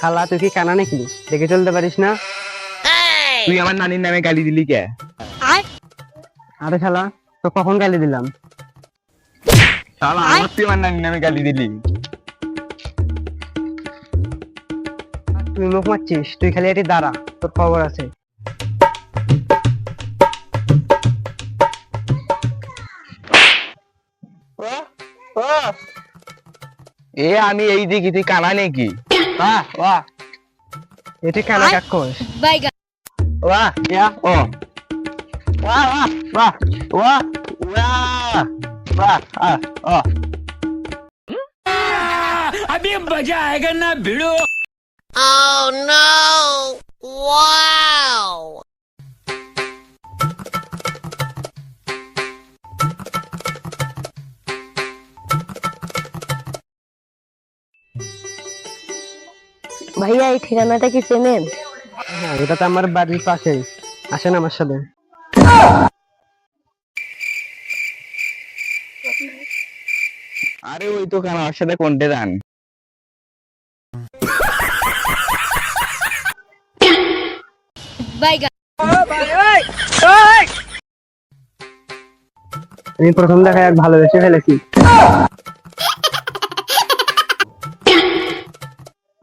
শালা তুই কি কানা নাকি? দেখে চলতে পারিস না? তুই আমার নানির নামে গালি দিলি কে? আরে শালা তো কখন গালি দিলাম? শালা আমার তুই আমার নানির নামে গালি দিলি। তুই মুখ মারছিস, তুই খালি এটি দাঁড়া, তোর খবর আছে। এ আমি এই দিকে, তুই কানা নাকি? বাহ বাহ, এটি কানা কাক্ষস। বাহ ইয়া ও বাহ বাহ বাহ বাহ বাহ বাহ ও अभी मजा आएगा ना भिड़ो। Oh no! Wow! ভাইয়া এই ঠিকানাটা কি চেনেন? হ্যাঁ, এটা তো আমার বাড়ির পাশেই। আসেন আমার সাথে। আরে ওই তো কানা, ওর সাথে কোনটে যান? আমি প্রথম দেখায় এক ভালোবেসে ফেলেছি।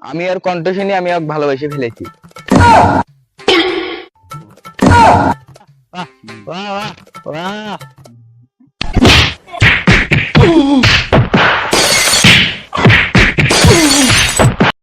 আমি আর কণ্ঠ শুনি আমি ওকে ভালোবেসে ফেলেছি।